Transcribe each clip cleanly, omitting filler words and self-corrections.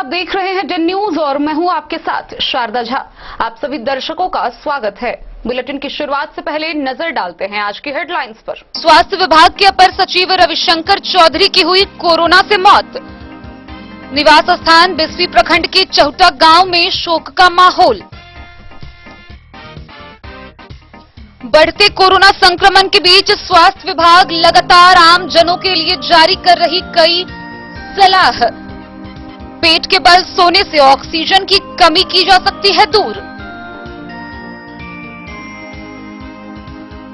देख रहे हैं डेन न्यूज और मैं हूं आपके साथ शारदा झा। आप सभी दर्शकों का स्वागत है। बुलेटिन की शुरुआत से पहले नजर डालते हैं आज की हेडलाइंस पर। स्वास्थ्य विभाग के अपर सचिव रविशंकर चौधरी की हुई कोरोना से मौत। निवास स्थान बिस्फी प्रखंड के चहुटा गांव में शोक का माहौल। बढ़ते कोरोना संक्रमण के बीच स्वास्थ्य विभाग लगातार आम जनों के लिए जारी कर रही कई सलाह। पेट के बल सोने से ऑक्सीजन की कमी की जा सकती है दूर।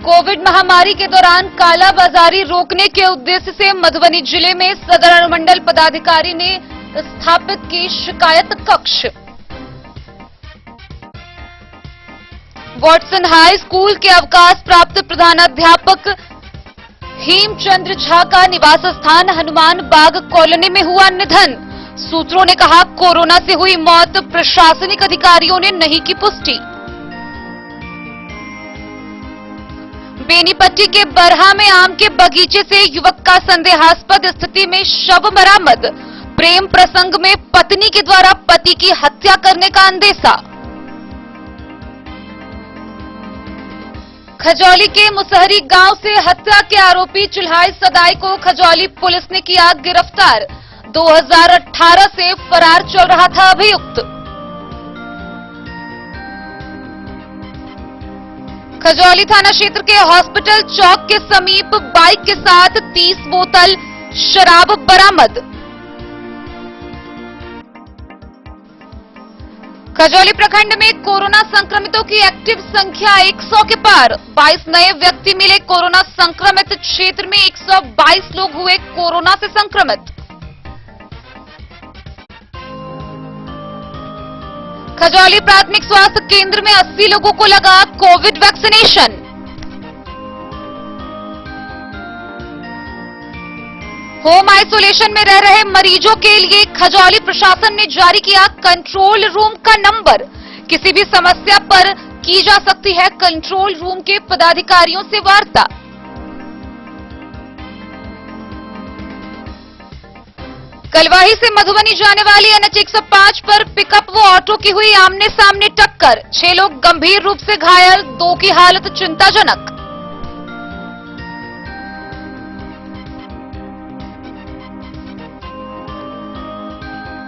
कोविड महामारी के दौरान कालाबाजारी रोकने के उद्देश्य से मधुबनी जिले में सदर अनुमंडल पदाधिकारी ने स्थापित की शिकायत कक्ष। वॉटसन हाई स्कूल के अवकाश प्राप्त प्रधानाध्यापक हेमचंद्र झा का निवास स्थान हनुमान बाग कॉलोनी में हुआ निधन। सूत्रों ने कहा, कोरोना से हुई मौत, प्रशासनिक अधिकारियों ने नहीं की पुष्टि। बेनीपट्टी के बरहा में आम के बगीचे से युवक का संदेहास्पद स्थिति में शव बरामद। प्रेम प्रसंग में पत्नी के द्वारा पति की हत्या करने का अंदेशा। खजौली के मुसहरी गांव से हत्या के आरोपी चुल्हाई सदाई को खजौली पुलिस ने किया गिरफ्तार। 2018 से फरार चल रहा था अभियुक्त। खजौली थाना क्षेत्र के हॉस्पिटल चौक के समीप बाइक के साथ 30 बोतल शराब बरामद। खजौली प्रखंड में कोरोना संक्रमितों की एक्टिव संख्या 100 के पार। 22 नए व्यक्ति मिले कोरोना संक्रमित। क्षेत्र में 122 लोग हुए कोरोना से संक्रमित। खजौली प्राथमिक स्वास्थ्य केंद्र में 80 लोगों को लगा कोविड वैक्सीनेशन। होम आइसोलेशन में रह रहे मरीजों के लिए खजौली प्रशासन ने जारी किया कंट्रोल रूम का नंबर। किसी भी समस्या पर की जा सकती है कंट्रोल रूम के पदाधिकारियों से वार्ता। कलवाही से मधुबनी जाने वाली NH 105 पर पिकअप व ऑटो की हुई आमने सामने टक्कर। 6 लोग गंभीर रूप से घायल, 2 की हालत चिंताजनक।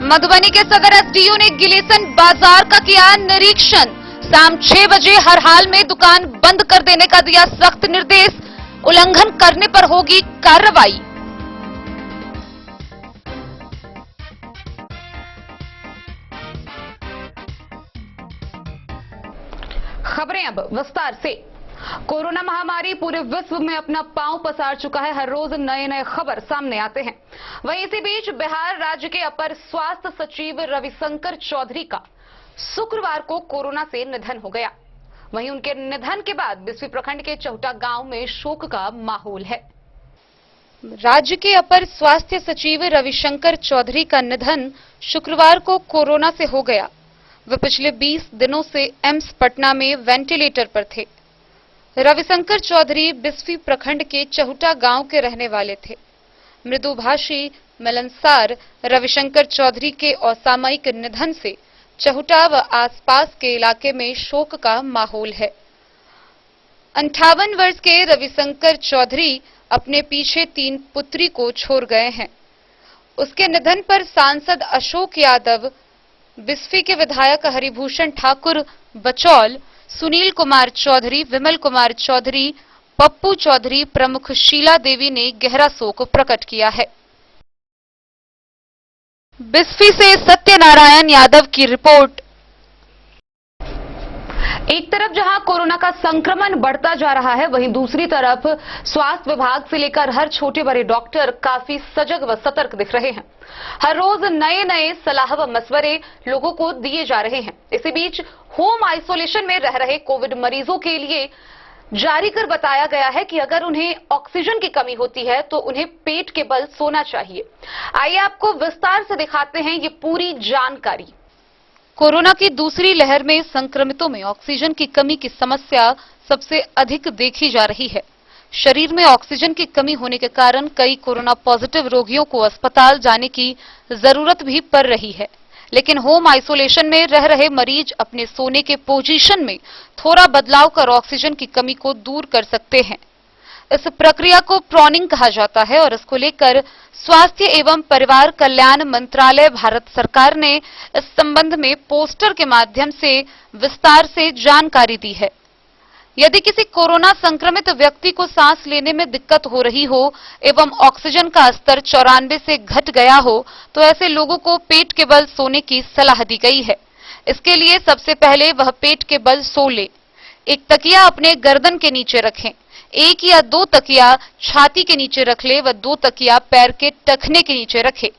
मधुबनी के सदर SDO ने गिलेसन बाजार का किया निरीक्षण। शाम 6 बजे हर हाल में दुकान बंद कर देने का दिया सख्त निर्देश। उल्लंघन करने पर होगी कार्रवाई। खबरें अब विस्तार से। कोरोना महामारी पूरे विश्व में अपना पांव पसार चुका है। हर रोज नए खबर सामने आते हैं। वहीं इसी बीच बिहार राज्य के अपर स्वास्थ्य सचिव रविशंकर चौधरी का शुक्रवार को कोरोना से निधन हो गया। वहीं उनके निधन के बाद बिस्फी प्रखंड के चहुटा गांव में शोक का माहौल है। राज्य के अपर स्वास्थ्य सचिव रविशंकर चौधरी का निधन शुक्रवार को कोरोना से हो गया। वे पिछले 20 दिनों से एम्स पटना में वेंटिलेटर पर थे। रविशंकर चौधरी बिस्फी प्रखंड के चहुटा गांव के रहने वाले थे। मृदुभाषी मिलनसार रविशंकर चौधरी के असामयिक निधन से चहुटा व आसपास के इलाके में शोक का माहौल है। 58 वर्ष के रविशंकर चौधरी अपने पीछे 3 पुत्री को छोड़ गए हैं। उसके निधन पर सांसद अशोक यादव, बिस्फी के विधायक हरिभूषण ठाकुर बचौल, सुनील कुमार चौधरी, विमल कुमार चौधरी, पप्पू चौधरी, प्रमुख शीला देवी ने गहरा शोक प्रकट किया है। बिस्फी से सत्यनारायण यादव की रिपोर्ट। एक तरफ जहां कोरोना का संक्रमण बढ़ता जा रहा है, वहीं दूसरी तरफ स्वास्थ्य विभाग से लेकर हर छोटे बड़े डॉक्टर काफी सजग व सतर्क दिख रहे हैं। हर रोज नए सलाह व मशवरे लोगों को दिए जा रहे हैं। इसी बीच होम आइसोलेशन में रह रहे कोविड मरीजों के लिए जारी कर बताया गया है कि अगर उन्हें ऑक्सीजन की कमी होती है तो उन्हें पेट के बल सोना चाहिए। आइए आपको विस्तार से दिखाते हैं ये पूरी जानकारी। कोरोना की दूसरी लहर में संक्रमितों में ऑक्सीजन की कमी की समस्या सबसे अधिक देखी जा रही है। शरीर में ऑक्सीजन की कमी होने के कारण कई कोरोना पॉजिटिव रोगियों को अस्पताल जाने की जरूरत भी पड़ रही है। लेकिन होम आइसोलेशन में रह रहे मरीज अपने सोने के पोजीशन में थोड़ा बदलाव कर ऑक्सीजन की कमी को दूर कर सकते हैं। इस प्रक्रिया को प्रॉनिंग कहा जाता है और इसको लेकर स्वास्थ्य एवं परिवार कल्याण मंत्रालय भारत सरकार ने इस संबंध में पोस्टर के माध्यम से विस्तार से जानकारी दी है। यदि किसी कोरोना संक्रमित व्यक्ति को सांस लेने में दिक्कत हो रही हो एवं ऑक्सीजन का स्तर 94 से घट गया हो तो ऐसे लोगों को पेट के बल सोने की सलाह दी गई है। इसके लिए सबसे पहले वह पेट के बल सो ले। एक तकिया अपने गर्दन के नीचे रखें, एक या दो तकिया छाती के नीचे रख ले व दो तकिया पैर के टखने के नीचे रखे।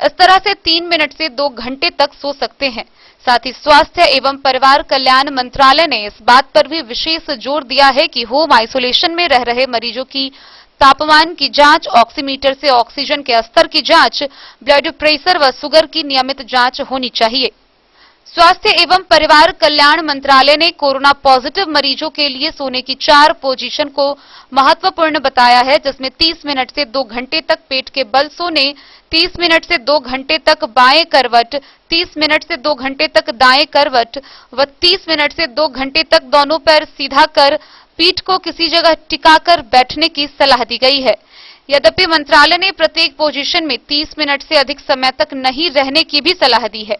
इस तरह से 3 मिनट से 2 घंटे तक सो सकते हैं। साथ ही स्वास्थ्य एवं परिवार कल्याण मंत्रालय ने इस बात पर भी विशेष जोर दिया है कि होम आइसोलेशन में रह रहे मरीजों की तापमान की जांच, ऑक्सीमीटर से ऑक्सीजन के स्तर की जांच, ब्लड प्रेशर व शुगर की नियमित जांच होनी चाहिए। स्वास्थ्य एवं परिवार कल्याण मंत्रालय ने कोरोना पॉजिटिव मरीजों के लिए सोने की 4 पोजीशन को महत्वपूर्ण बताया है, जिसमें 30 मिनट से 2 घंटे तक पेट के बल सोने, 30 मिनट से 2 घंटे तक बाएं करवट, 30 मिनट से 2 घंटे तक दाएं करवट व 30 मिनट से 2 घंटे तक दोनों पैर सीधा कर पीठ को किसी जगह टिकाकर बैठने की सलाह दी गई है। यद्यपि मंत्रालय ने प्रत्येक पोजीशन में 30 मिनट से अधिक समय तक नहीं रहने की भी सलाह दी है।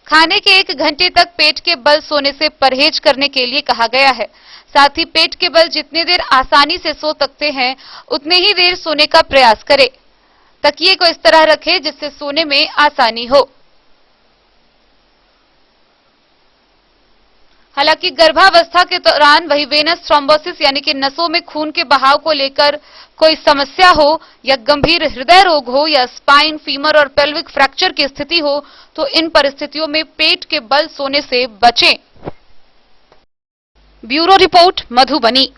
खाने के 1 घंटे तक पेट के बल सोने से परहेज करने के लिए कहा गया है। साथ ही पेट के बल जितनी देर आसानी से सो सकते हैं उतने ही देर सोने का प्रयास करें। तकिए को इस तरह रखें जिससे सोने में आसानी हो। हालांकि गर्भावस्था के दौरान वही वेनस थ्रोम्बोसिस यानी कि नसों में खून के बहाव को लेकर कोई समस्या हो या गंभीर हृदय रोग हो या स्पाइन, फीमर और पेल्विक फ्रैक्चर की स्थिति हो तो इन परिस्थितियों में पेट के बल सोने से बचें। Bureau report, Madhubani.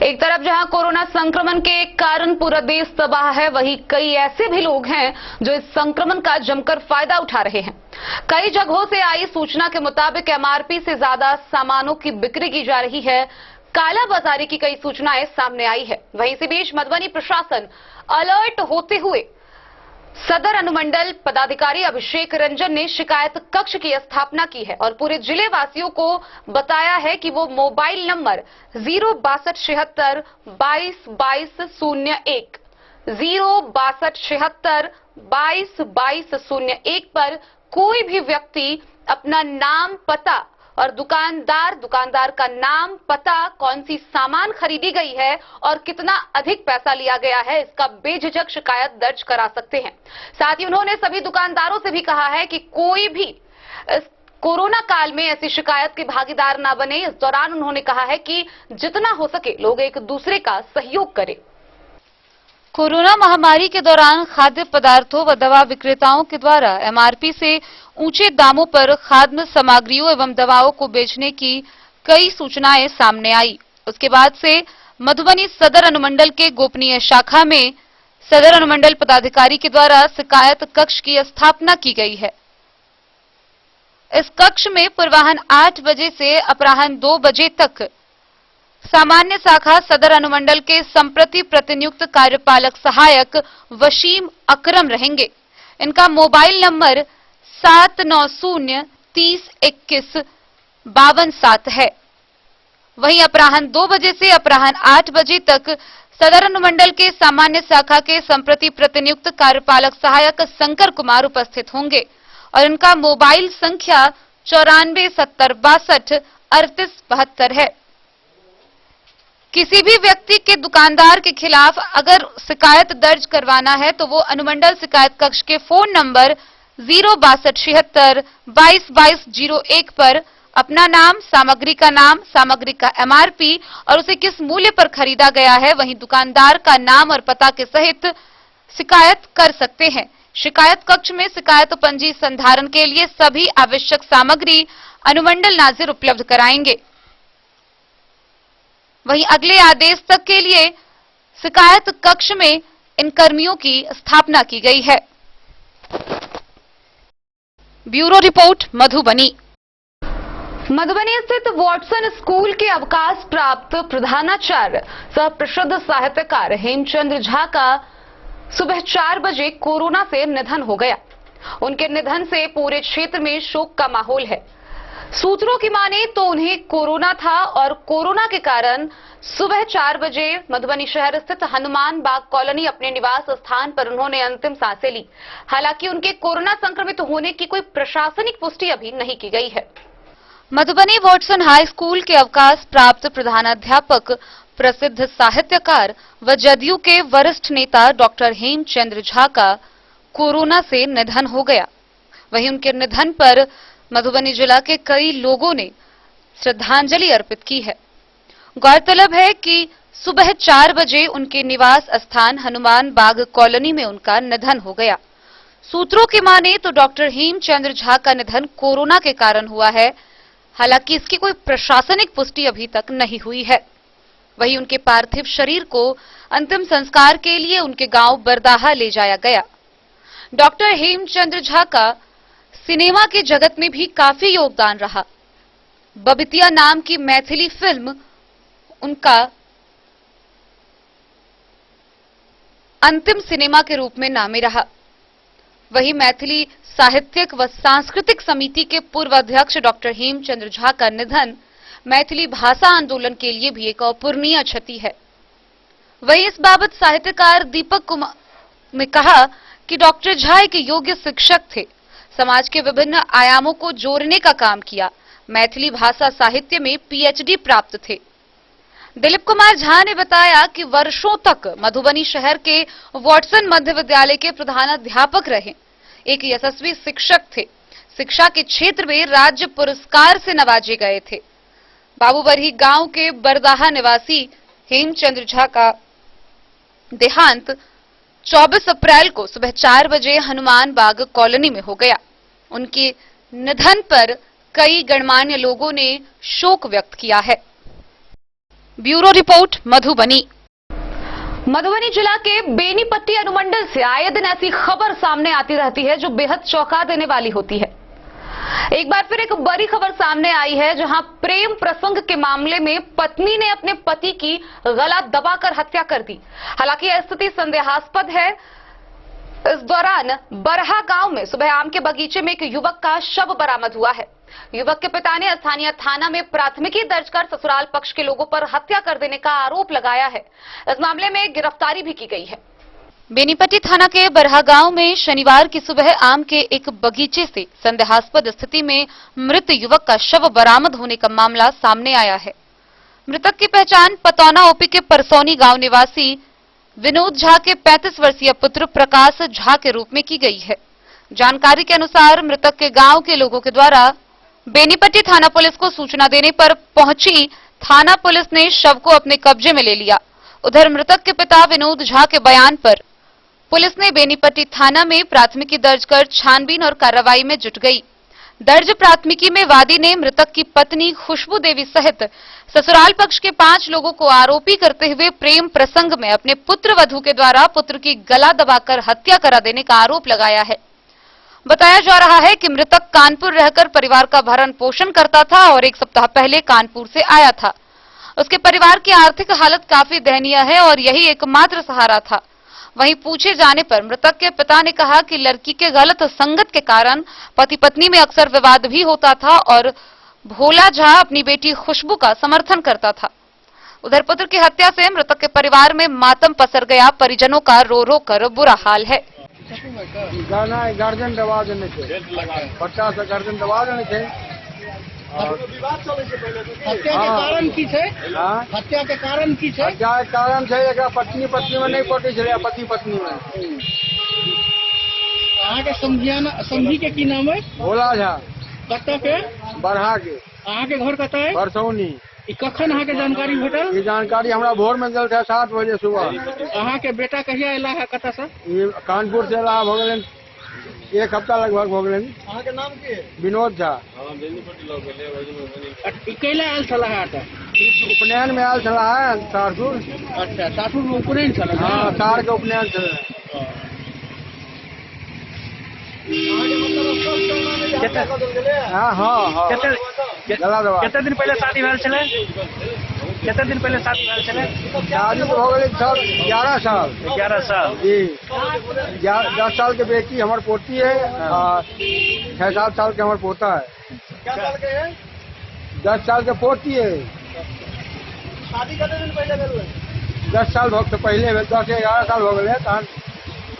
एक तरफ जहां कोरोना संक्रमण के कारण पूरा देश तबाह है, वहीं कई ऐसे भी लोग हैं जो इस संक्रमण का जमकर फायदा उठा रहे हैं। कई जगहों से आई सूचना के मुताबिक एमआरपी से ज्यादा सामानों की बिक्री की जा रही है। कालाबाजारी की कई सूचनाएं सामने आई है। वहीं इसी बीच मधुबनी प्रशासन अलर्ट होते हुए सदर अनुमंडल पदाधिकारी अभिषेक रंजन ने शिकायत कक्ष की स्थापना की है और पूरे जिले वासियों को बताया है कि वो मोबाइल नंबर 06276 222201 06276 222201 पर कोई भी व्यक्ति अपना नाम, पता और दुकानदार का नाम, पता, कौन सी सामान खरीदी गई है और कितना अधिक पैसा लिया गया है, इसका बेझिझक शिकायत दर्ज करा सकते हैं। साथ ही उन्होंने सभी दुकानदारों से भी कहा है कि कोई भी इस कोरोना काल में ऐसी शिकायत के भागीदार ना बने। इस दौरान उन्होंने कहा है कि जितना हो सके लोग एक दूसरे का सहयोग करें। कोरोना महामारी के दौरान खाद्य पदार्थों व दवा विक्रेताओं के द्वारा एमआरपी से ऊंचे दामों पर खाद्य सामग्रियों एवं दवाओं को बेचने की कई सूचनाएं सामने आई। उसके बाद से मधुबनी सदर अनुमंडल के गोपनीय शाखा में सदर अनुमंडल पदाधिकारी के द्वारा शिकायत कक्ष की स्थापना की गई है। इस कक्ष में पूर्वाह्न 8 बजे से अपराह्न 2 बजे तक सामान्य शाखा सदर अनुमंडल के संप्रति प्रतिनियुक्त कार्यपालक सहायक वसीम अकरम रहेंगे। इनका मोबाइल नंबर 790 30 21 52 है। वहीं अपराह्न 2 बजे से अपराह्न 8 बजे तक सदर अनुमंडल के सामान्य शाखा के संप्रति प्रतिनियुक्त कार्यपालक सहायक शंकर कुमार उपस्थित होंगे और इनका मोबाइल संख्या 94 70 62 38 72 है। किसी भी व्यक्ति के दुकानदार के खिलाफ अगर शिकायत दर्ज करवाना है तो वो अनुमंडल शिकायत कक्ष के फोन नंबर 06276 222201 पर अपना नाम, सामग्री का एमआरपी और उसे किस मूल्य पर खरीदा गया है, वहीं दुकानदार का नाम और पता के सहित शिकायत कर सकते हैं। शिकायत कक्ष में शिकायत पंजी संधारण के लिए सभी आवश्यक सामग्री अनुमंडल नाजिर उपलब्ध कराएंगे। वहीं अगले आदेश तक के लिए शिकायत कक्ष में इन कर्मियों की स्थापना की गई है। Bureau report, Madhubani. मधुबनी स्थित वॉटसन स्कूल के अवकाश प्राप्त प्रधानाचार्य सह प्रसिद्ध साहित्यकार हेमचंद्र झा का सुबह 4 बजे कोरोना से निधन हो गया। उनके निधन से पूरे क्षेत्र में शोक का माहौल है। सूत्रों की माने तो उन्हें कोरोना था और कोरोना के कारण सुबह 4 बजे मधुबनी शहर स्थित हनुमान बाग कॉलोनी अपने निवास स्थान पर उन्होंने अंतिम सांसें ली। हालांकि उनके कोरोना संक्रमित होने की कोई प्रशासनिक पुष्टि अभी नहीं की गई है। मधुबनी वॉटसन हाई स्कूल के अवकाश प्राप्त प्रधानाध्यापक, प्रसिद्ध साहित्यकार व जदयू के वरिष्ठ नेता डॉक्टर हेमचंद्र झा का कोरोना से निधन हो गया। वहीं उनके निधन पर मधुबनी जिला के कई लोगों ने श्रद्धांजलि अर्पित की है। गौरतलब है कि सुबह 4 बजे उनके निवास स्थान हनुमान बाग कॉलोनी में उनका निधन हो गया। सूत्रों की माने तो डॉक्टर हेमचंद्र झा का निधन कोरोना के कारण हुआ है। हालांकि इसकी कोई प्रशासनिक पुष्टि अभी तक नहीं हुई है। वहीं उनके पार्थिव शरीर को अंतिम संस्कार के लिए उनके गांव बरदाहा ले जाया गया। डॉक्टर हेमचंद्र झा का सिनेमा के जगत में भी काफी योगदान रहा। बबितिया नाम की मैथिली फिल्म उनका अंतिम सिनेमा के रूप में नामी रहा। वहीं मैथिली साहित्यिक व सांस्कृतिक समिति के पूर्व अध्यक्ष डॉक्टर हेमचंद्र झा का निधन मैथिली भाषा आंदोलन के लिए भी एक अपूरणीय क्षति है। वहीं इस बाबत साहित्यकार दीपक कुमार ने कहा कि डॉक्टर झा एक योग्य शिक्षक थे, समाज के विभिन्न आयामों को जोड़ने का काम किया, मैथिली भाषा साहित्य में पीएचडी प्राप्त थे। दिलीप कुमार झा ने बताया कि वर्षों तक मधुबनी शहर के वॉटसन मध्य विद्यालय के प्रधानाध्यापक रहे, एक यशस्वी शिक्षक थे। शिक्षा के क्षेत्र में राज्य पुरस्कार से नवाजे गए थे। बाबूबरही गांव के बरदाहा निवासी हेमचंद्र झा का देहांत 24 अप्रैल को सुबह 4 बजे हनुमान बाग कॉलोनी में हो गया। उनके निधन पर कई गणमान्य लोगों ने शोक व्यक्त किया है। Bureau report Madhubani. मधुबनी जिला के बेनीपट्टी अनुमंडल से आए दिन ऐसी खबर सामने आती रहती है जो बेहद चौंका देने वाली होती है। एक बार फिर एक बड़ी खबर सामने आई है जहां प्रेम प्रसंग के मामले में पत्नी ने अपने पति की गला दबाकर हत्या कर दी। हालांकि यह स्थिति संदेहास्पद है। इस दौरान बरहा गांव में सुबह आम के बगीचे में एक युवक का शव बरामद हुआ है। युवक के पिता ने स्थानीय थाना में प्राथमिकी दर्ज कर ससुराल पक्ष के लोगों पर हत्या कर देने का आरोप लगाया है। इस मामले में गिरफ्तारी भी की गई है। बेनीपट्टी थाना के बरहा गांव में शनिवार की सुबह आम के एक बगीचे से संदेहास्पद स्थिति में मृत युवक का शव बरामद होने का मामला सामने आया है। मृतक की पहचान पतौना ओपी के परसौनी गांव निवासी विनोद झा के 35 वर्षीय पुत्र प्रकाश झा के रूप में की गई है। जानकारी के अनुसार मृतक के गांव के लोगों के द्वारा बेनीपट्टी थाना पुलिस को सूचना देने पर पहुंची थाना पुलिस ने शव को अपने कब्जे में ले लिया। उधर मृतक के पिता विनोद झा के बयान पर पुलिस ने बेनीपट्टी थाना में प्राथमिकी दर्ज कर छानबीन और कार्रवाई में जुट गई। दर्ज प्राथमिकी में वादी ने मृतक की पत्नी खुशबू देवी सहित ससुराल पक्ष के 5 लोगों को आरोपी करते हुए प्रेम प्रसंग में अपने पुत्र वधू के द्वारा पुत्र की गला दबाकर हत्या करा देने का आरोप लगाया है। बताया जा रहा है कि मृतक कानपुर रहकर परिवार का भरण पोषण करता था और 1 सप्ताह पहले कानपुर से आया था। उसके परिवार की आर्थिक हालत काफी दयनीय है और यही एकमात्र सहारा था। वहीं पूछे जाने पर मृतक के पिता ने कहा कि लड़की के गलत संगत के कारण पति पत्नी में अक्सर विवाद भी होता था और भोला झा अपनी बेटी खुशबू का समर्थन करता था। उधर पुत्र की हत्या से मृतक के परिवार में मातम पसर गया। परिजनों का रो रो कर बुरा हाल है। गाना गार्जियन दबा देने थे, बच्चा से गार्जियन दबा देने थे। हत्या के कारण की छे? हत्या के कारण की छे? हत्या के कारण छे एकरा पत्नी में नहीं पटे छले, पति पत्नी में। अहाँ के समझी के की नाम है? भोला झा। कत्ता के? बरहा के। अहाँ के घर कत्ता है? परसौनी। कखन अहाँ के जानकारी भेटल? ये जानकारी हमरा भोर में दिल था 7 बजे सुबह। अहाँ के बेटा कहिया एला है कत्ता से? ये कानपुर से एला हो गेलन 1 हफ्ता लगभग हो गेलन। अहाँ के नाम की? विनोद झा। कैला आयल छला है? उपनयन में आयल छला है सारपुर। अच्छा, सासुर में उपनयन छला? हाँ, सार के उपनयन छला। हाँ हाँ हाँ। कितने दिन पहले शादी भेल छले? कितने दिन पहले शादी भइल छले? शादी तो हो गए सर 11 साल 11 साल। जी। 10 साल की बेटी हमारे पोती है और 6-7 साल के हमारे पोता है। क्या साल के हैं? 10 साल के पोती है। शादी कितने दिन पहले भेल हुए? 10 साल भक्त से पहले 10-11 साल हो गए तहन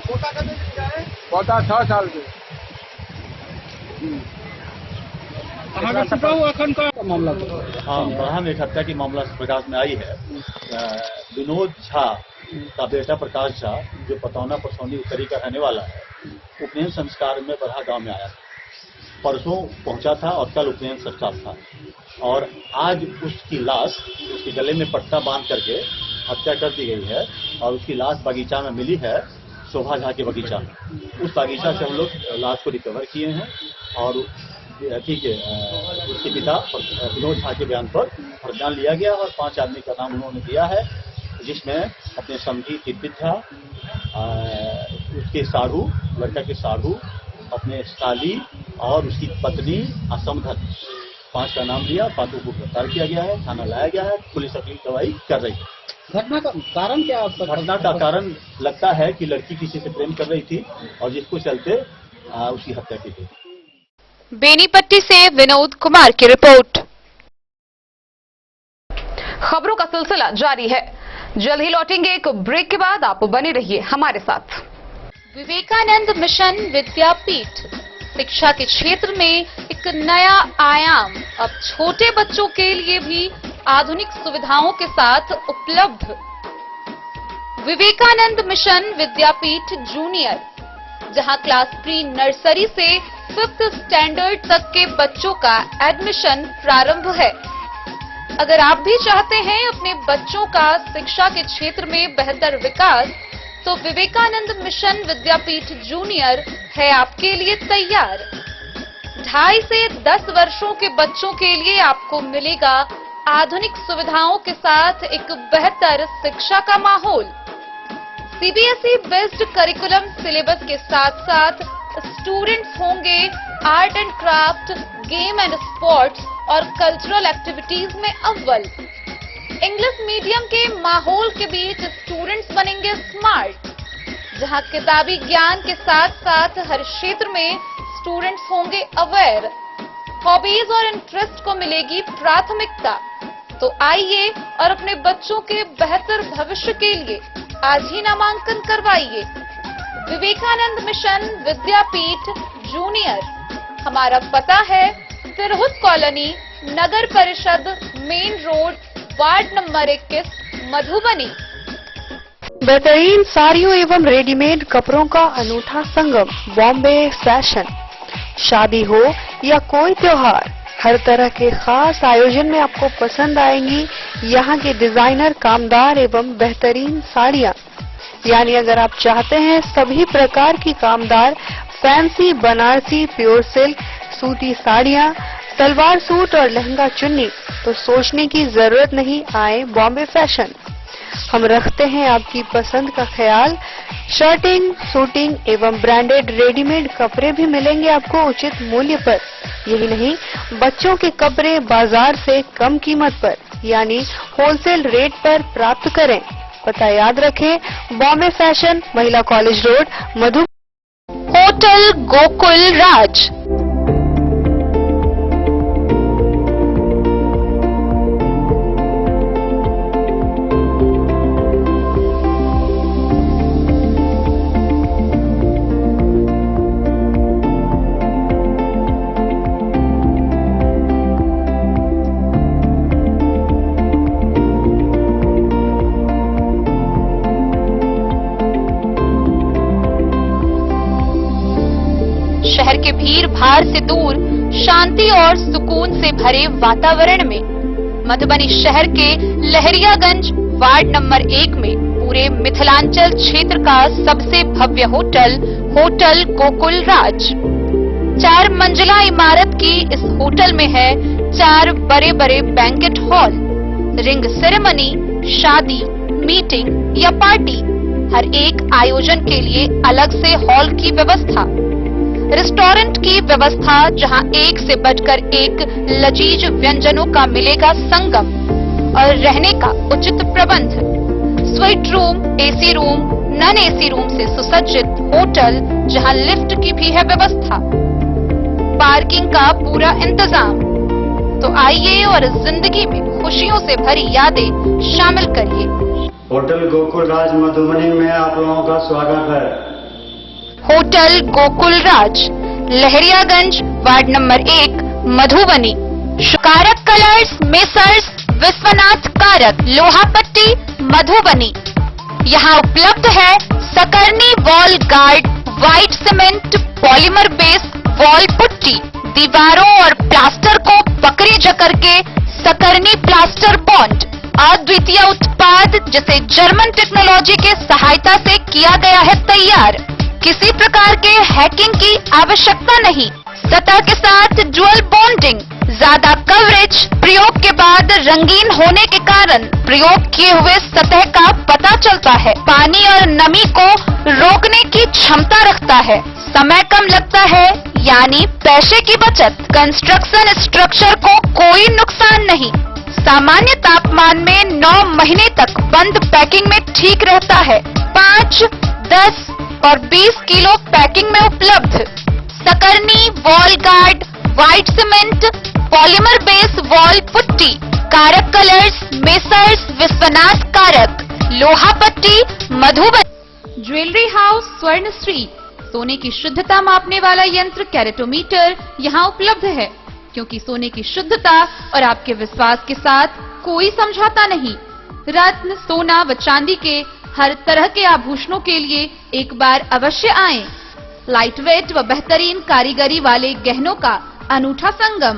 पोता कितने दिन का है? पोता 6 साल के। मामला हाँ, बरहा में एक हत्या की मामला प्रकाश में आई है। विनोद झा का बेटा प्रकाश झा, जो पतौना परसौनी उत्तरी का रहने वाला है, उपनयन संस्कार में बरहा गांव में आया था। परसों पहुंचा था और कल उपनयन संस्कार था और आज उसकी लाश उसके गले में पट्टा बांध करके हत्या कर दी गई है और उसकी लाश बगीचा में मिली है, शोभा झा के बगीचा में। उस बगीचा से हम लोग लाश को रिकवर किए हैं और ठीक है, उसके पिता विनोद झा के बयान पर प्रज्ञान लिया गया और 5 आदमी का नाम उन्होंने दिया है, जिसमें अपने समधी कीर्तित झा, उसके साढ़ू, लड़का के साढ़ू, अपने साली और उसकी पत्नी असमधन, 5 का नाम दिया। 5 को गिरफ्तार किया गया है, थाना लाया गया है, पुलिस अगली कार्रवाई कर रही है। घटना का कारण क्या? घटना का कारण लगता है कि लड़की किसी से प्रेम कर रही थी और जिसको चलते उसकी हत्या की गई। बेनीपट्टी से विनोद कुमार की रिपोर्ट। खबरों का सिलसिला जारी है, जल्द ही लौटेंगे एक ब्रेक के बाद, आप बने रहिए हमारे साथ। विवेकानंद मिशन विद्यापीठ शिक्षा के क्षेत्र में एक नया आयाम अब छोटे बच्चों के लिए भी आधुनिक सुविधाओं के साथ उपलब्ध। विवेकानंद मिशन विद्यापीठ जूनियर, जहां क्लास प्री नर्सरी से 5th स्टैंडर्ड तक के बच्चों का एडमिशन प्रारंभ है। अगर आप भी चाहते हैं अपने बच्चों का शिक्षा के क्षेत्र में बेहतर विकास, तो विवेकानंद मिशन विद्यापीठ जूनियर है आपके लिए तैयार। 2.5 से 10 वर्षों के बच्चों के लिए आपको मिलेगा आधुनिक सुविधाओं के साथ एक बेहतर शिक्षा का माहौल। सीबीएसई बेस्ड करिकुलम सिलेबस के साथ साथ स्टूडेंट्स होंगे art and craft, game and sports और कल्चरल एक्टिविटीज में अव्वल। इंग्लिश मीडियम के माहौल के बीच स्टूडेंट्स बनेंगे स्मार्ट, जहां किताबी ज्ञान के साथ साथ हर क्षेत्र में स्टूडेंट्स होंगे अवेयर। हॉबीज और इंटरेस्ट को मिलेगी प्राथमिकता। तो आइए और अपने बच्चों के बेहतर भविष्य के लिए आज ही नामांकन करवाइए। विवेकानंद मिशन विद्यापीठ जूनियर, हमारा पता है तिरहुत कॉलोनी, नगर परिषद, main road, ward number 21, Madhubani. बेहतरीन साड़ियों एवं रेडीमेड कपड़ों का अनूठा संगम बॉम्बे फैशन। शादी हो या कोई त्योहार, हर तरह के खास आयोजन में आपको पसंद आएंगी यहाँ के डिजाइनर, कामदार एवं बेहतरीन साड़ियाँ। यानी अगर आप चाहते हैं सभी प्रकार की कामदार, फैंसी, बनारसी, प्योर सिल्क, सूती साड़ियाँ, सलवार सूट और लहंगा चुन्नी, तो सोचने की जरूरत नहीं, आए बॉम्बे फैशन। हम रखते हैं आपकी पसंद का ख्याल। शर्टिंग, सूटिंग एवं ब्रांडेड रेडीमेड कपड़े भी मिलेंगे आपको उचित मूल्य पर। यही नहीं, बच्चों के कपड़े बाजार से कम कीमत पर यानी होलसेल रेट पर प्राप्त करें। पता याद रखें, बॉम्बे फैशन, महिला college road, Madhubani. Hotel Gokul Raj. शहर के भीड़ भाड़ से दूर, शांति और सुकून से भरे वातावरण में मधुबनी शहर के लहरियागंज वार्ड नंबर 1 में पूरे मिथिलांचल क्षेत्र का सबसे भव्य होटल, होटल गोकुल राज। 4 मंजिला इमारत की इस होटल में है 4 बड़े बड़े बैंकेट हॉल, रिंग सेरेमनी, शादी, मीटिंग या पार्टी, हर एक आयोजन के लिए अलग से हॉल की व्यवस्था। रेस्टोरेंट की व्यवस्था, जहां एक से बढ़कर एक लजीज व्यंजनों का मिलेगा संगम। और रहने का उचित प्रबंध। Suite room, AC room, non AC room से सुसज्जित होटल जहां लिफ्ट की भी है व्यवस्था, पार्किंग का पूरा इंतजाम। तो आइए और जिंदगी में खुशियों से भरी यादें शामिल करिए। होटल गोकुल राज मधुबनी में आप लोगों का स्वागत है। होटल गोकुल राज, लहरियागंज, वार्ड नंबर 1, मधुबनी। कारक कलर्स, मेसर्स विश्वनाथ कारक, लोहापट्टी, मधुबनी। यहाँ उपलब्ध है Sakarni wall guard, white cement, polymer base wall putty. दीवारों और प्लास्टर को पकड़ी जकड़ के सकरनी प्लास्टर बॉन्ड, अद्वितीय उत्पाद जिसे जर्मन टेक्नोलॉजी के सहायता से किया गया है तैयार। किसी प्रकार के हैकिंग की आवश्यकता नहीं। सतह के साथ डुअल बॉन्डिंग, ज्यादा कवरेज, प्रयोग के बाद रंगीन होने के कारण प्रयोग किए हुए सतह का पता चलता है। पानी और नमी को रोकने की क्षमता रखता है। समय कम लगता है, यानी पैसे की बचत। कंस्ट्रक्शन स्ट्रक्चर को कोई नुकसान नहीं। सामान्य तापमान में 9 महीने तक बंद पैकिंग में ठीक रहता है। 5, 10 और 20 किलो पैकिंग में उपलब्ध। Sakarni wall guard, white cement, polymer base wall putty, Karak colours, messrs Vishwanath Karak, Lohapatti, Madhubani. Jewellery house Swarnashree, सोने की शुद्धता मापने वाला यंत्र कैरेटोमीटर यहाँ उपलब्ध है, क्योंकि सोने की शुद्धता और आपके विश्वास के साथ कोई समझौता नहीं। रत्न, सोना व चांदी के हर तरह के आभूषणों के लिए एक बार अवश्य आएं। लाइट वेट व बेहतरीन कारीगरी वाले गहनों का अनूठा संगम।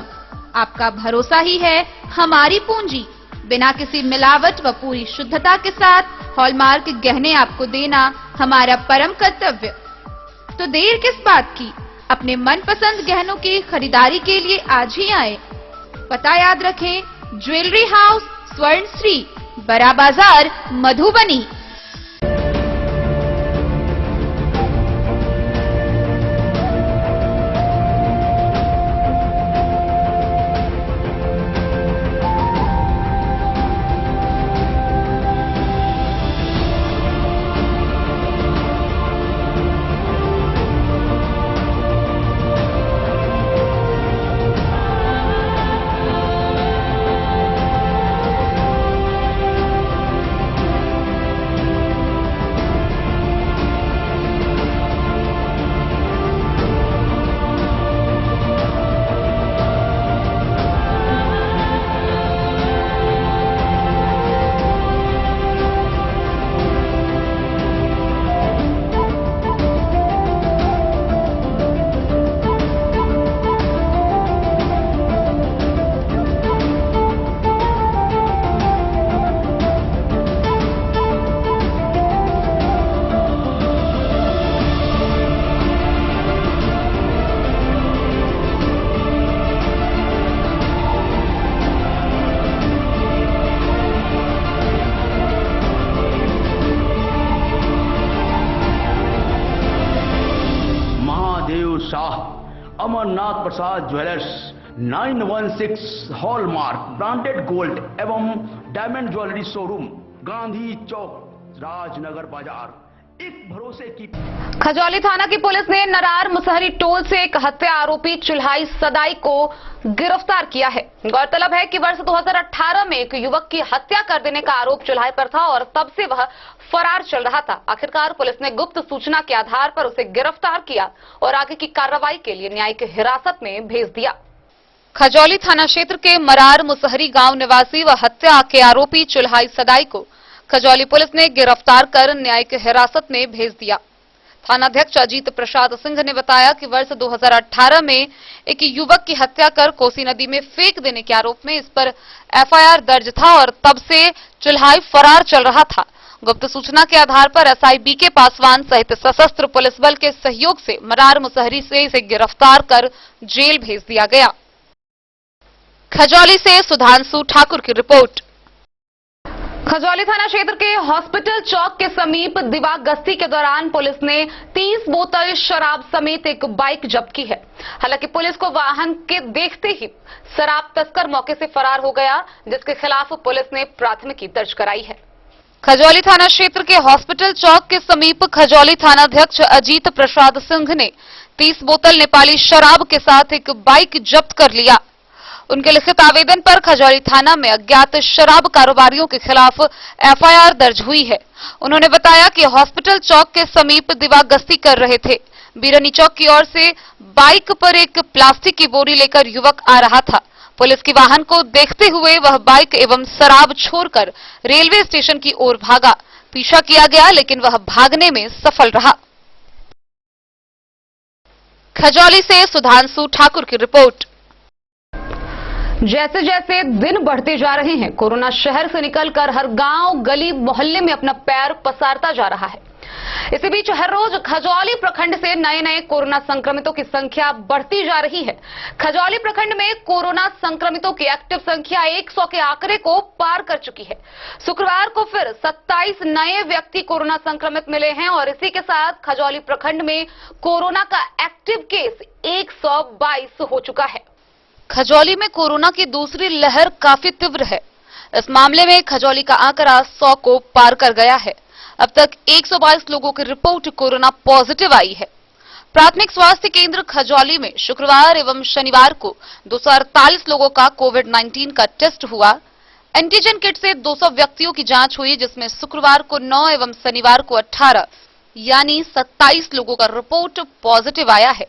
आपका भरोसा ही है हमारी पूंजी। बिना किसी मिलावट व पूरी शुद्धता के साथ हॉलमार्क गहने आपको देना हमारा परम कर्तव्य। तो देर किस बात की, अपने मनपसंद गहनों की खरीदारी के लिए आज ही आए। पता याद रखें, ज्वेलरी हाउस स्वर्णश्री, बड़ा बाजार, मधुबनी। अमरनाथ प्रसाद ज्वेलर्स, 916 हॉलमार्क ब्रांडेड गोल्ड एवं डायमंड ज्वेलरी शोरूम, गांधी चौक, राजनगर बाजार। एक भरोसे की। खजौली थाना की पुलिस ने नरार मुसहरी टोल से एक हत्या आरोपी चुल्हाई सदाई को गिरफ्तार किया है। गौरतलब है कि वर्ष 2018 में एक युवक की हत्या कर देने का आरोप चुल्हाई पर था और तब से वह फरार चल रहा था। आखिरकार पुलिस ने गुप्त सूचना के आधार पर उसे गिरफ्तार किया और आगे की कार्रवाई के लिए न्यायिक हिरासत में भेज दिया। खजौली थाना क्षेत्र के मरार मुसहरी गांव निवासी व हत्या के आरोपी चुल्हाई सदाई को खजौली पुलिस ने गिरफ्तार कर न्यायिक हिरासत में भेज दिया। थानाध्यक्ष अजीत प्रसाद सिंह ने बताया कि वर्ष 2018 में एक युवक की हत्या कर कोसी नदी में फेंक देने के आरोप में इस पर एफआईआर दर्ज था और तब से चुल्हाई फरार चल रहा था। गुप्त सूचना के आधार पर एसआई बीके पासवान सहित सशस्त्र पुलिस बल के सहयोग से मरार मुसहरी से इसे गिरफ्तार कर जेल भेज दिया गया। खजौली से सुधांशु ठाकुर की रिपोर्ट। खजौली थाना क्षेत्र के हॉस्पिटल चौक के समीप दीवा गश्ती के दौरान पुलिस ने 30 बोतल शराब समेत एक बाइक जब्त की है। हालांकि पुलिस को वाहन के देखते ही शराब तस्कर मौके से फरार हो गया, जिसके खिलाफ पुलिस ने प्राथमिकी दर्ज कराई है। खजौली थाना क्षेत्र के हॉस्पिटल चौक के समीप खजौली थानाध्यक्ष अजीत प्रसाद सिंह ने 30 बोतल नेपाली शराब के साथ एक बाइक जब्त कर लिया। उनके लिखित आवेदन पर खजौली थाना में अज्ञात शराब कारोबारियों के खिलाफ एफआईआर दर्ज हुई है। उन्होंने बताया कि हॉस्पिटल चौक के समीप दीवा गश्ती कर रहे थे। बीरनी चौक की ओर से बाइक पर एक प्लास्टिक की बोरी लेकर युवक आ रहा था। पुलिस के वाहन को देखते हुए वह बाइक एवं शराब छोड़कर रेलवे स्टेशन की ओर भागा। पीछा किया गया, लेकिन वह भागने में सफल रहा। खजौली से सुधांशु ठाकुर की रिपोर्ट। जैसे जैसे दिन बढ़ते जा रहे हैं, कोरोना शहर से निकलकर हर गांव, गली, मोहल्ले में अपना पैर पसारता जा रहा है। इसी बीच हर रोज खजौली प्रखंड से नए नए कोरोना संक्रमितों की संख्या बढ़ती जा रही है। खजौली प्रखंड में कोरोना संक्रमितों की एक्टिव संख्या 100 के आंकड़े को पार कर चुकी है। शुक्रवार को फिर 27 नए व्यक्ति कोरोना संक्रमित मिले हैं और इसी के साथ खजौली प्रखंड में कोरोना का एक्टिव केस 122 हो चुका है। खजौली में कोरोना की दूसरी लहर काफी तीव्र है। इस मामले में खजौली का आंकड़ा 100 को पार कर गया है। अब तक 122 लोगों की रिपोर्ट कोरोना पॉजिटिव आई है। प्राथमिक स्वास्थ्य केंद्र खजौली में शुक्रवार एवं शनिवार को 248 लोगों का कोविड-19 का टेस्ट हुआ। एंटीजन किट से 200 व्यक्तियों की जांच हुई, जिसमें शुक्रवार को 9 एवं शनिवार को 18 यानी 27 लोगों का रिपोर्ट पॉजिटिव आया है।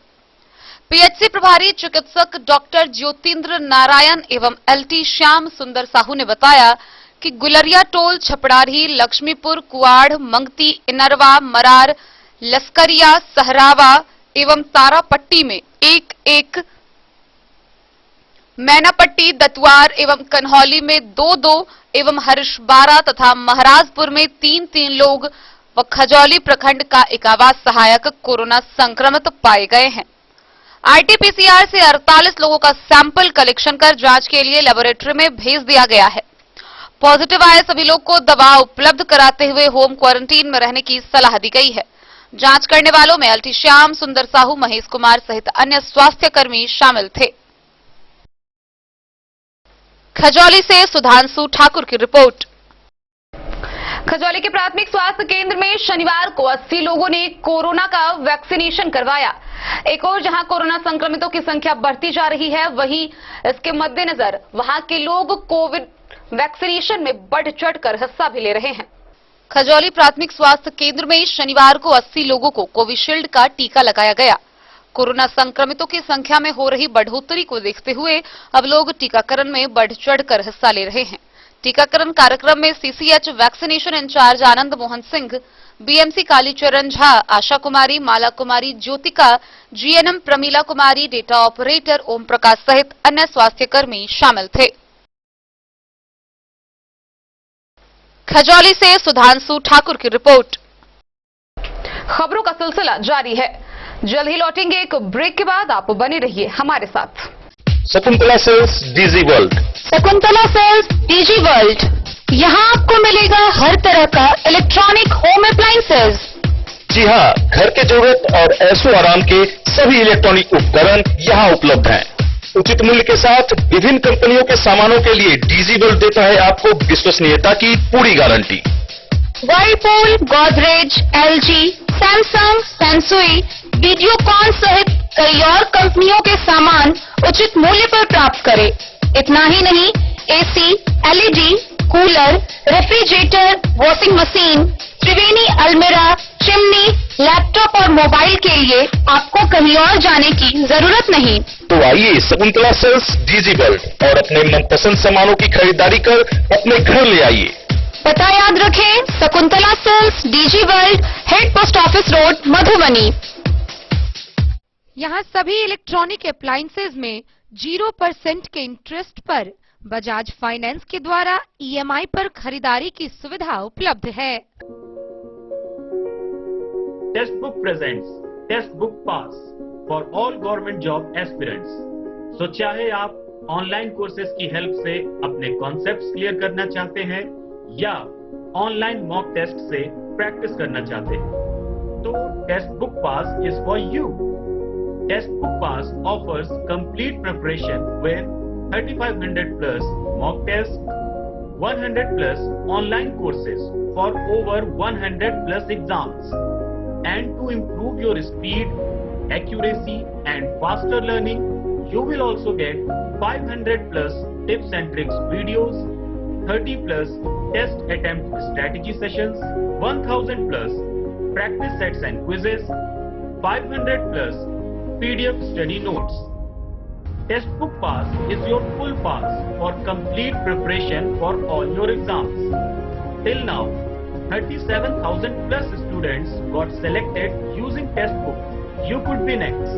पीएचसी प्रभारी चिकित्सक डॉक्टर ज्योतिंद्र नारायण एवं एलटी श्याम सुंदर साहू ने बताया कि गुलरिया टोल, छपड़ारी, लक्ष्मीपुर, कुआड़, मंगती, इनरवा, मरार, लस्करिया, सहरावा एवं तारापट्टी में एक, मैनापट्टी, दतवार एवं कन्हौली में 2-2 एवं हरिशबारा तथा महाराजपुर में 3-3 लोग व खजौली प्रखंड का एक आवास सहायक कोरोना संक्रमित पाए गए हैं। आरटीपीसीआर से 48 लोगों का सैंपल कलेक्शन कर जांच के लिए लेबोरेटरी में भेज दिया गया है। पॉजिटिव आए सभी लोग को दवा उपलब्ध कराते हुए होम क्वारंटीन में रहने की सलाह दी गई है। जांच करने वालों में एलटी श्याम सुंदर साहू, महेश कुमार सहित अन्य स्वास्थ्य कर्मी शामिल थे। खजौली से सुधांशु ठाकुर की रिपोर्ट। खजौली के प्राथमिक स्वास्थ्य केंद्र में शनिवार को 80 लोगों ने कोरोना का वैक्सीनेशन करवाया। एक और जहां कोरोना संक्रमितों की संख्या बढ़ती जा रही है, वहीं इसके मद्देनजर वहां के लोग कोविड वैक्सीनेशन में बढ़ चढ़कर हिस्सा भी ले रहे हैं। खजौली प्राथमिक स्वास्थ्य केंद्र में शनिवार को 80 लोगों को कोविशील्ड का टीका लगाया गया। कोरोना संक्रमितों की संख्या में हो रही बढ़ोतरी को देखते हुए अब लोग टीकाकरण में बढ़ चढ़कर हिस्सा ले रहे हैं। टीकाकरण कार्यक्रम में CCH vaccination in charge Anand Mohan Singh, BMC Kalicharan Jha, Asha Kumari, माला कुमारी, ज्योतिका, जीएनएम प्रमीला कुमारी, डेटा ऑपरेटर ओम प्रकाश सहित अन्य स्वास्थ्य कर्मी शामिल थे। खजौली से सुधांशु ठाकुर की रिपोर्ट। खबरों का सिलसिला जारी है। जल्द ही लौटेंगे एक ब्रेक के बाद। आप बने रहिए हमारे साथ। Shakuntala sales digi world. Shakuntala sales digi world, यहाँ आपको मिलेगा हर तरह का इलेक्ट्रॉनिक होम अप्लायंसेज। जी हाँ, घर के जरूरत और ऐशो आराम के सभी इलेक्ट्रॉनिक उपकरण यहाँ उपलब्ध हैं। उचित मूल्य के साथ विभिन्न कंपनियों के सामानों के लिए डीजी वर्ल्ड देता है आपको विश्वसनीयता की पूरी guarantee. Whirlpool, Godrej, LG, Samsung, Sansui, Videocon सहित कई और कंपनियों के सामान उचित मूल्य पर प्राप्त करें। इतना ही नहीं, AC, LED, cooler, refrigerator, washing machine, Triveni अलमीरा, चिमनी, लैपटॉप और मोबाइल के लिए आपको कहीं और जाने की जरूरत नहीं। तो आइए शकुंतला सेल्स डीजी वर्ल्ड और अपने मनपसंद सामानों की खरीदारी कर अपने घर ले आइए। पता याद रखें, Shakuntala sales digi world, head post office road, Madhubani. यहाँ सभी इलेक्ट्रॉनिक अप्लायंसेज में 0% के इंटरेस्ट पर बजाज फाइनेंस के द्वारा ईएमआई पर खरीदारी की सुविधा उपलब्ध है। Testbook presents test book pass for all government job aspirants. तो चाहे आप ऑनलाइन कोर्सेज की हेल्प से अपने कॉन्सेप्ट्स क्लियर करना चाहते हैं या ऑनलाइन मॉक टेस्ट से प्रैक्टिस करना चाहते हैं तो test book pass is for you. Test book pass offers complete preparation with 3500 plus mock tests, 100 plus online courses for over 100 plus exams. And to improve your speed, accuracy and faster learning, you will also get 500 plus tips and tricks videos, 30 plus test attempt strategy sessions, 1000 plus practice sets and quizzes, 500 plus PDF study notes. Test book pass is your full pass for complete preparation for all your exams. Till now, 37,000 plus students got selected using test book. You could be next.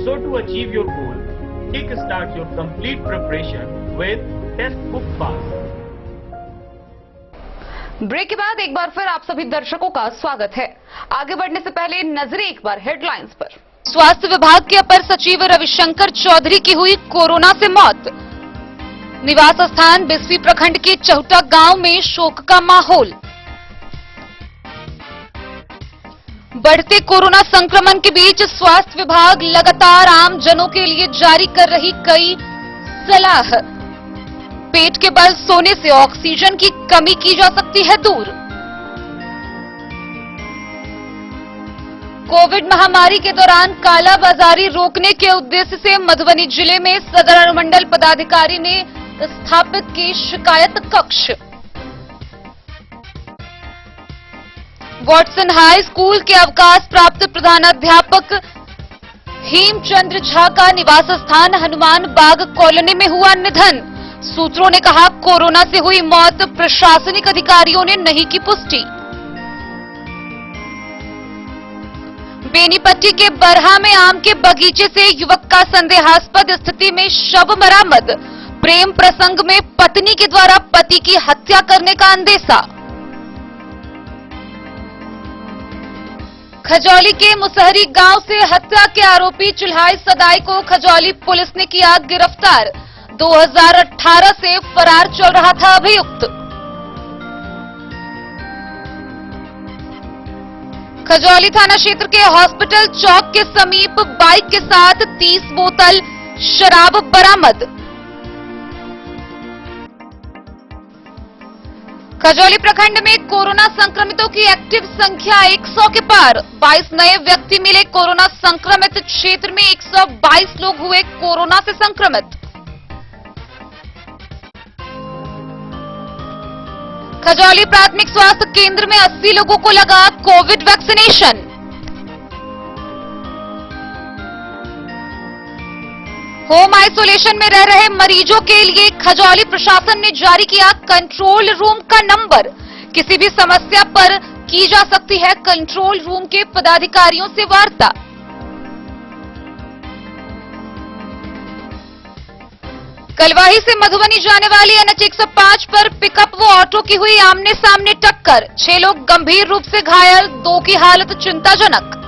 So to achieve your goal, kickstart your complete preparation with test book pass. Break के बाद एक बार फिर आप सभी दर्शकों का स्वागत है। आगे बढ़ने से पहले नजरें एक बार हेडलाइंस पर। स्वास्थ्य विभाग के अपर सचिव रविशंकर चौधरी की हुई कोरोना से मौत। निवास स्थान बिस्फी प्रखंड के चहुटा गांव में शोक का माहौल। बढ़ते कोरोना संक्रमण के बीच स्वास्थ्य विभाग लगातार आम जनों के लिए जारी कर रही कई सलाह। पेट के बल सोने से ऑक्सीजन की कमी की जा सकती है दूर। कोविड महामारी के दौरान कालाबाजारी रोकने के उद्देश्य से मधुबनी जिले में सदर अनुमंडल पदाधिकारी ने स्थापित की शिकायत कक्ष। वॉटसन हाई स्कूल के अवकाश प्राप्त प्रधानाध्यापक हेमचंद्र झा का निवास स्थान हनुमान बाग कॉलोनी में हुआ निधन। सूत्रों ने कहा, कोरोना से हुई मौत, प्रशासनिक अधिकारियों ने नहीं की पुष्टि। बेनीपट्टी के बरहा में आम के बगीचे से युवक का संदेहास्पद स्थिति में शव बरामद। प्रेम प्रसंग में पत्नी के द्वारा पति की हत्या करने का अंदेशा। खजौली के मुसहरी गांव से हत्या के आरोपी चुल्हाई सदाई को खजौली पुलिस ने किया गिरफ्तार। 2018 से फरार चल रहा था अभियुक्त। खजौली थाना क्षेत्र के हॉस्पिटल चौक के समीप बाइक के साथ 30 बोतल शराब बरामद। खजौली प्रखंड में कोरोना संक्रमितों की एक्टिव संख्या 100 के पार। 22 नए व्यक्ति मिले कोरोना संक्रमित। क्षेत्र में 122 लोग हुए कोरोना से संक्रमित। खजौली प्राथमिक स्वास्थ्य केंद्र में 80 लोगों को लगा कोविड वैक्सीनेशन। होम आइसोलेशन में रह रहे मरीजों के लिए खजौली प्रशासन ने जारी किया कंट्रोल रूम का नंबर। किसी भी समस्या पर की जा सकती है कंट्रोल रूम के पदाधिकारियों से वार्ता। कलवाही से मधुबनी जाने वाली NH 105 पर पिकअप व ऑटो की हुई आमने सामने टक्कर। 6 लोग गंभीर रूप से घायल, 2 की हालत चिंताजनक।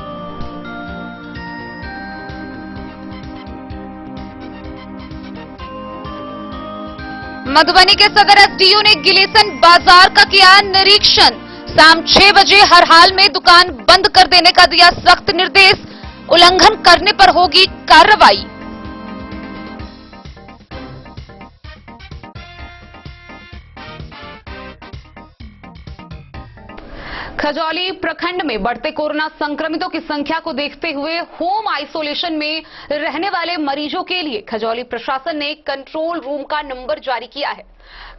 मधुबनी के सदर SDO ने गिलेसन बाजार का किया निरीक्षण। शाम 6 बजे हर हाल में दुकान बंद कर देने का दिया सख्त निर्देश। उल्लंघन करने पर होगी कार्रवाई। खजौली प्रखंड में बढ़ते कोरोना संक्रमितों की संख्या को देखते हुए होम आइसोलेशन में रहने वाले मरीजों के लिए खजौली प्रशासन ने कंट्रोल रूम का नंबर जारी किया है।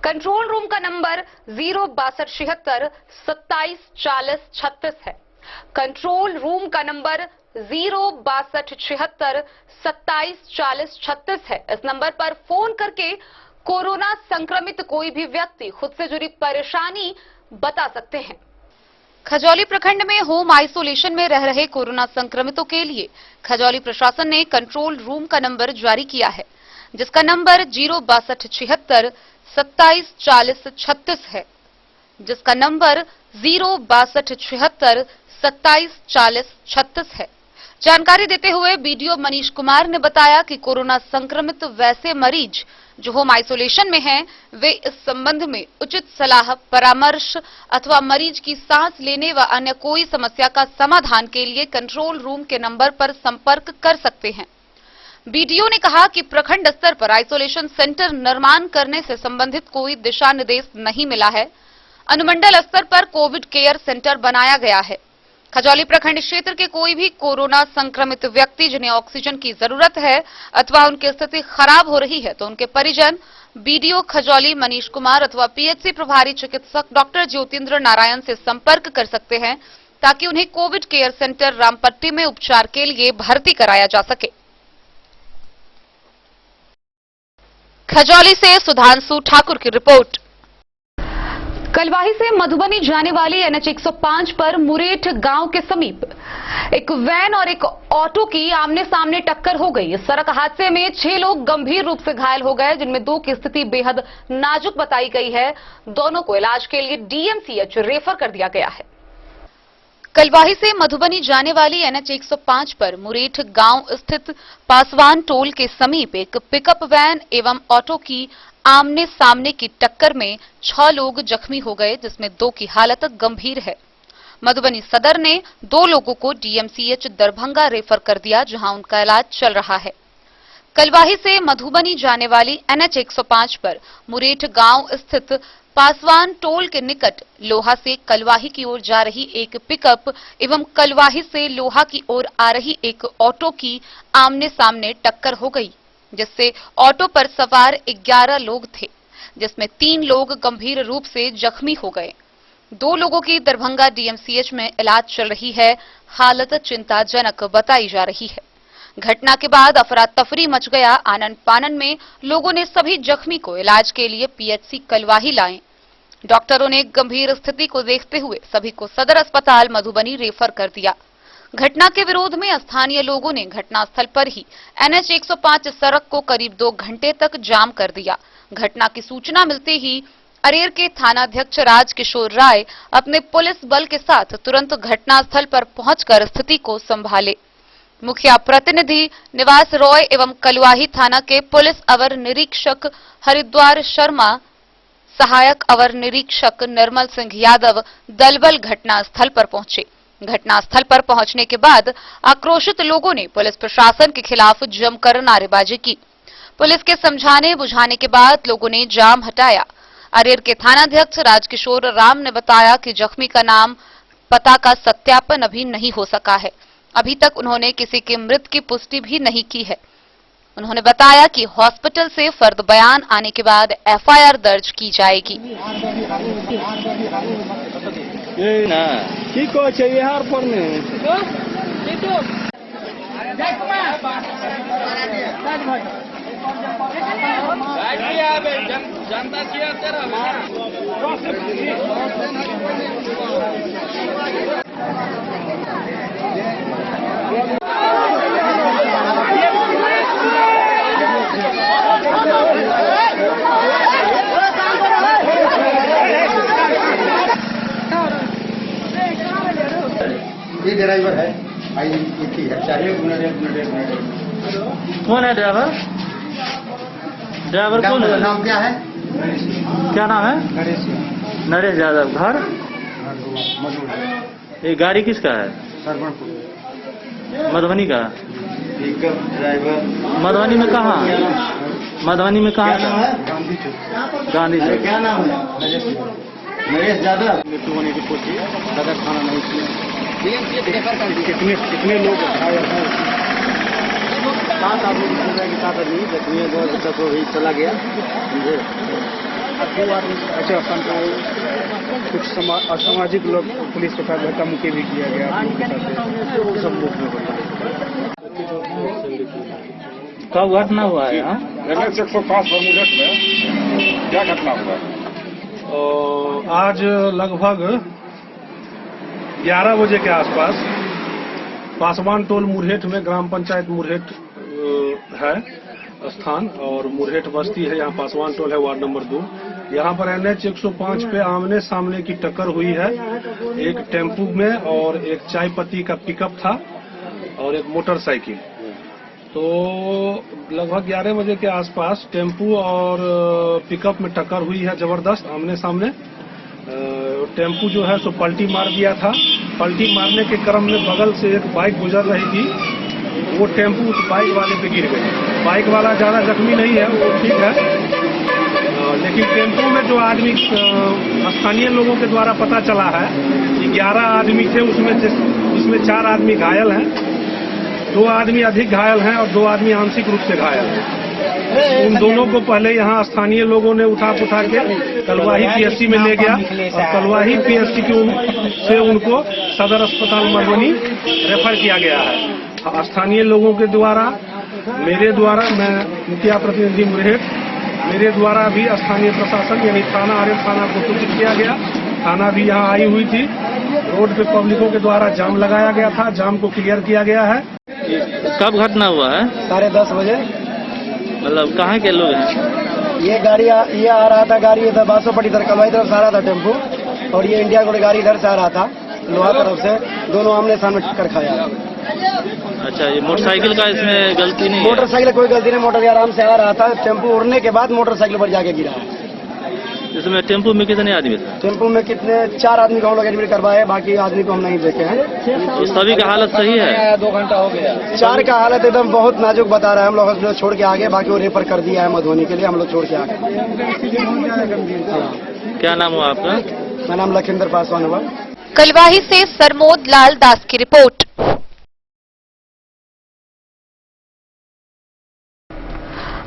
कंट्रोल रूम का नंबर 06276 2740 36 है। कंट्रोल रूम का नंबर 06276 2740 36 है। इस नंबर पर फोन करके कोरोना संक्रमित कोई भी व्यक्ति खुद से जुड़ी परेशानी बता सकते हैं। खजौली प्रखंड में होम आइसोलेशन में रह रहे कोरोना संक्रमितों के लिए खजौली प्रशासन ने कंट्रोल रूम का नंबर जारी किया है, जिसका नंबर 06276 2740 36 है। जिसका नंबर 06276 2740 36 है। जानकारी देते हुए बीडीओ मनीष कुमार ने बताया कि कोरोना संक्रमित वैसे मरीज जो होम आइसोलेशन में हैं, वे इस संबंध में उचित सलाह, परामर्श अथवा मरीज की सांस लेने व अन्य कोई समस्या का समाधान के लिए कंट्रोल रूम के नंबर पर संपर्क कर सकते हैं। बीडीओ ने कहा कि प्रखंड स्तर पर आइसोलेशन सेंटर निर्माण करने से संबंधित कोई दिशा निर्देश नहीं मिला है। अनुमंडल स्तर पर कोविड केयर सेंटर बनाया गया है। खजौली प्रखंड क्षेत्र के कोई भी कोरोना संक्रमित व्यक्ति जिन्हें ऑक्सीजन की जरूरत है अथवा उनकी स्थिति खराब हो रही है तो उनके परिजन बीडीओ खजौली मनीष कुमार अथवा पीएचसी प्रभारी चिकित्सक डॉक्टर ज्योतिंद्र नारायण से संपर्क कर सकते हैं ताकि उन्हें कोविड केयर सेंटर रामपट्टी में उपचार के लिए भर्ती कराया जा सके। खजौली से सुधांशु ठाकुर की रिपोर्ट। कलवाही से मधुबनी जाने वाली एनएच 105 पर मुरेठ गांव के समीप एक वैन और एक ऑटो की आमने सामने टक्कर हो गई। इस सड़क हादसे में 6 लोग गंभीर रूप से घायल हो गए, जिनमें 2 की स्थिति बेहद नाजुक बताई गई है। दोनों को इलाज के लिए डीएमसीएच रेफर कर दिया गया है। कलवाही से मधुबनी जाने वाली एनएच 105 पर मुरेठ गांव स्थित पासवान टोल के समीप एक पिकअप वैन एवं ऑटो की आमने सामने की टक्कर में 6 लोग जख्मी हो गए, जिसमें 2 की हालत गंभीर है। मधुबनी सदर ने 2 लोगों को डीएमसीएच दरभंगा रेफर कर दिया, जहां उनका इलाज चल रहा है। कलवाही से मधुबनी जाने वाली एनएच 105 पर मुरेठ गांव स्थित पासवान टोल के निकट लोहा से कलवाही की ओर जा रही एक पिकअप एवं कलवाही से लोहा की ओर आ रही एक ऑटो की आमने सामने टक्कर हो गई, जिससे ऑटो पर सवार 11 लोग थे, जिसमें 3 लोग गंभीर रूप से जख्मी हो गए। 2 लोगों की दरभंगा डीएमसीएच में इलाज चल रही है। हालत चिंताजनक बताई जा रही है। घटना के बाद अफरा तफरी मच गया। आनन फानन में लोगों ने सभी जख्मी को इलाज के लिए पीएचसी कलवाही लाए। डॉक्टरों ने गंभीर स्थिति को देखते हुए सभी को सदर अस्पताल मधुबनी रेफर कर दिया। घटना के विरोध में स्थानीय लोगों ने घटनास्थल पर ही एनएच 105 सड़क को करीब 2 घंटे तक जाम कर दिया। घटना की सूचना मिलते ही अरेर के थानाध्यक्ष राजकिशोर राय अपने पुलिस बल के साथ तुरंत घटनास्थल पर पहुंचकर स्थिति को संभाले। मुखिया प्रतिनिधि निवास रॉय एवं कलवाही थाना के पुलिस अवर निरीक्षक हरिद्वार शर्मा, सहायक अवर निरीक्षक निर्मल सिंह यादव दलबल घटनास्थल पर पहुंचे। घटनास्थल पर पहुंचने के बाद आक्रोशित लोगों ने पुलिस प्रशासन के खिलाफ जमकर नारेबाजी की। पुलिस के समझाने बुझाने के बाद लोगों ने जाम हटाया। अरेर के थानाध्यक्ष राजकिशोर राम ने बताया कि जख्मी का नाम पता का सत्यापन अभी नहीं हो सका है। अभी तक उन्होंने किसी की मृत की पुष्टि भी नहीं की है। उन्होंने बताया कि हॉस्पिटल से फर्द बयान आने के बाद एफआईआर दर्ज की जाएगी। ये ड्राइवर है भाई, एक ही है, चाहिए कौन है ड्राइवर? ड्राइवर कौन है? नाम क्या है? क्या नाम है? नरेश यादव। घर? ये गाड़ी किसका है? मधुबनी का। ड्राइवर मधुबनी में कहाँ? मधुबनी में कहाँ? गांधी चौक। क्या नाम है? नरेश यादव। मृत्यु होने की पुष्टि सदर थाना नहीं किया। कितने लोग घायल हैं? 7 आदमी की 7 आदमी जख्मी है। 2 तक ही चला गया। अच्छा, कुछ असामाजिक लोग पुलिस के साथ धक्का मुक्की भी किया गया। सब कब घटना हुआ है? एनएच 105 मुरेठ में क्या घटना हुआ? आज लगभग 11 बजे के आसपास पासवान टोल मुरहेठ में, ग्राम पंचायत मुरहेठ है स्थान और मुरहेठ बस्ती है। यहाँ पासवान टोल है, वार्ड नंबर 2। यहाँ पर एनएच 105 पे आमने सामने की टक्कर हुई है। एक टेम्पू में और एक चाय पत्ती का पिकअप था और एक मोटरसाइकिल। तो लगभग 11 बजे के आसपास टेम्पू और पिकअप में टक्कर हुई है जबरदस्त आमने सामने। टेम्पू जो है सो पलटी मार दिया था। पलटी मारने के क्रम में बगल से एक बाइक गुजर रही थी, वो टेम्पू उस बाइक वाले पे गिर गई। बाइक वाला ज्यादा जख्मी नहीं है, वो ठीक है, लेकिन टेम्पू में जो आदमी, स्थानीय लोगों के द्वारा पता चला है कि 11 आदमी थे, उसमें 4 आदमी घायल हैं, 2 आदमी अधिक घायल हैं और 2 आदमी आंशिक रूप से घायल हैं। उन दोनों को पहले यहाँ स्थानीय लोगों ने उठा के कलवाही पीएससी में ले गया और कलवाही पीएससी से उनको सदर अस्पताल मधुबनी रेफर किया गया है। स्थानीय लोगों के द्वारा, मेरे द्वारा, मैं मुखिया प्रतिनिधि मुरहेट, मेरे द्वारा भी स्थानीय प्रशासन यानी थाना आरएम थाना को सूचित किया गया। थाना भी यहाँ आई हुई थी। रोड पे पब्लिकों के द्वारा जाम लगाया गया था, जाम को क्लियर किया गया है। कब घटना हुआ है? 10:30 बजे। मतलब कहाँ के लोग हैं? ये गाड़ी ये आ रहा था, गाड़ी इधर बासोपट्टी तरफ कलवाई तरफ से आ रहा था टेम्पू, और ये इंडिया कोड गाड़ी इधर से आ रहा था लोहा तरफ से। दोनों आमने सामने टक्कर खाया। अच्छा, ये मोटरसाइकिल का इसमें गलती नहीं है? मोटरसाइकिल कोई गलती नहीं, मोटर आराम से आ रहा था। टेम्पू उड़ने के बाद मोटरसाइकिल पर जाके गिरा है। इसमें टेम्पू में कितने आदमी थे? टेम्पू में कितने, 4 आदमी को हम लोग एडमिट करवाए, बाकी आदमी को हम नहीं देखे हैं। तो सभी का हालत सही है? 2 घंटा हो गया। 4 का हालत एकदम बहुत नाजुक बता रहा है। हम लोग हॉस्पिटल छोड़ के आगे, बाकी वो रेफर कर दिया है मधुबनी के लिए, हम लोग छोड़ के आगे। क्या नाम हुआ आपका? मेरा नाम लखिंदर पासवान हुआ। कलवाही से सरमोद लाल दास की रिपोर्ट।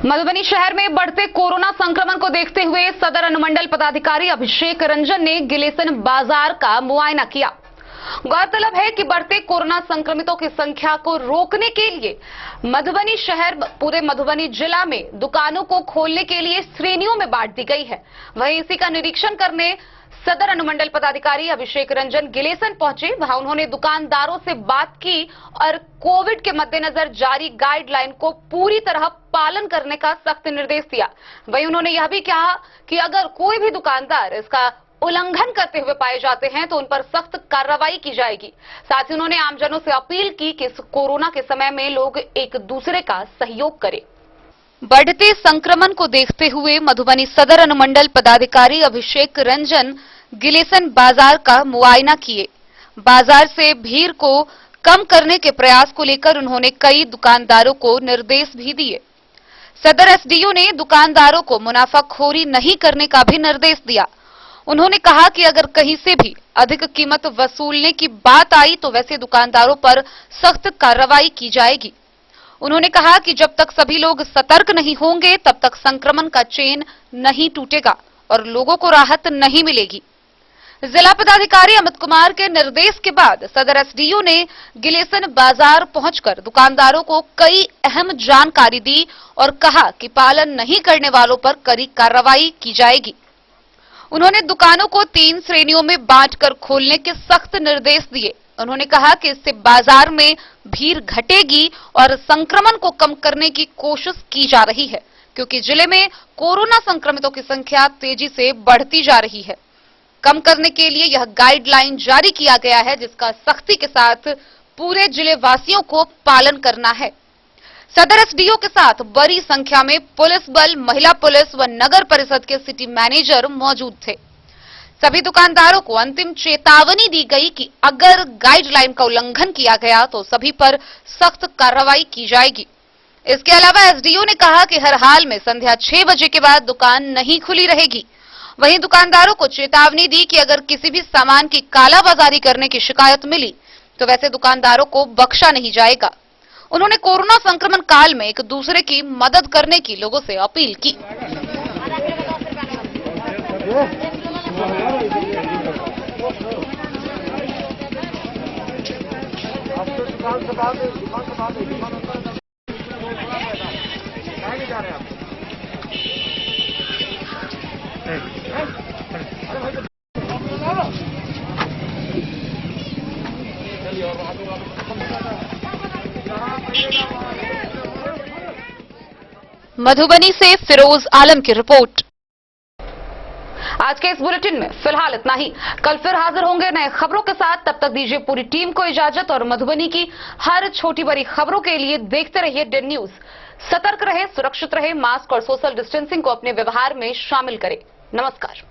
मधुबनी शहर में बढ़ते कोरोना संक्रमण को देखते हुए सदर अनुमंडल पदाधिकारी अभिषेक रंजन ने गिलेसन बाजार का मुआयना किया। गौरतलब है कि बढ़ते कोरोना संक्रमितों की संख्या को रोकने के लिए मधुबनी शहर, पूरे मधुबनी जिला में दुकानों को खोलने के लिए श्रेणियों में बांट दी गई है। वहीं इसी का निरीक्षण करने सदर अनुमंडल पदाधिकारी अभिषेक रंजन गिलेसन पहुंचे। वहां उन्होंने दुकानदारों से बात की और कोविड के मद्देनजर जारी गाइडलाइन को पूरी तरह पालन करने का सख्त निर्देश दिया। वहीं उन्होंने यह भी कहा कि अगर कोई भी दुकानदार इसका उल्लंघन करते हुए पाए जाते हैं तो उन पर सख्त कार्रवाई की जाएगी। साथ ही उन्होंने आमजनों से अपील की कि इस कोरोना के समय में लोग एक दूसरे का सहयोग करें। बढ़ते संक्रमण को देखते हुए मधुबनी सदर अनुमंडल पदाधिकारी अभिषेक रंजन गिलेसन बाजार का मुआयना किए। बाजार से भीड़ को कम करने के प्रयास को लेकर उन्होंने कई दुकानदारों को निर्देश भी दिए। सदर एसडीओ ने दुकानदारों को मुनाफाखोरी नहीं करने का भी निर्देश दिया। उन्होंने कहा कि अगर कहीं से भी अधिक कीमत वसूलने की बात आई तो वैसे दुकानदारों पर सख्त कार्रवाई की जाएगी। उन्होंने कहा कि जब तक सभी लोग सतर्क नहीं होंगे तब तक संक्रमण का चेन नहीं टूटेगा और लोगों को राहत नहीं मिलेगी। जिला पदाधिकारी अमित कुमार के निर्देश के बाद सदर एसडीओ ने गिलेसन बाजार पहुंचकर दुकानदारों को कई अहम जानकारी दी और कहा कि पालन नहीं करने वालों पर कड़ी कार्रवाई की जाएगी। उन्होंने दुकानों को 3 श्रेणियों में बांटकर खोलने के सख्त निर्देश दिए। उन्होंने कहा कि इससे बाजार में भीड़ घटेगी और संक्रमण को कम करने की कोशिश की जा रही है, क्योंकि जिले में कोरोना संक्रमितों की संख्या तेजी से बढ़ती जा रही है। कम करने के लिए यह गाइडलाइन जारी किया गया है, जिसका सख्ती के साथ पूरे जिले वासियों को पालन करना है। सदर एसडीओ के साथ बड़ी संख्या में पुलिस बल, महिला पुलिस व नगर परिषद के सिटी मैनेजर मौजूद थे। सभी दुकानदारों को अंतिम चेतावनी दी गई कि अगर गाइडलाइन का उल्लंघन किया गया तो सभी पर सख्त कार्रवाई की जाएगी। इसके अलावा एसडीओ ने कहा कि हर हाल में संध्या 6 बजे के बाद दुकान नहीं खुली रहेगी। वहीं दुकानदारों को चेतावनी दी कि अगर किसी भी सामान की कालाबाजारी करने की शिकायत मिली तो वैसे दुकानदारों को बख्शा नहीं जाएगा। उन्होंने कोरोना संक्रमण काल में एक दूसरे की मदद करने की लोगों से अपील की। मधुबनी से फिरोज आलम की रिपोर्ट। आज के इस बुलेटिन में फिलहाल इतना ही। कल फिर हाजिर होंगे नए खबरों के साथ। तब तक दीजिए पूरी टीम को इजाजत और मधुबनी की हर छोटी बड़ी खबरों के लिए देखते रहिए डेन न्यूज। सतर्क रहे, सुरक्षित रहे, मास्क और सोशल डिस्टेंसिंग को अपने व्यवहार में शामिल करें। नमस्कार।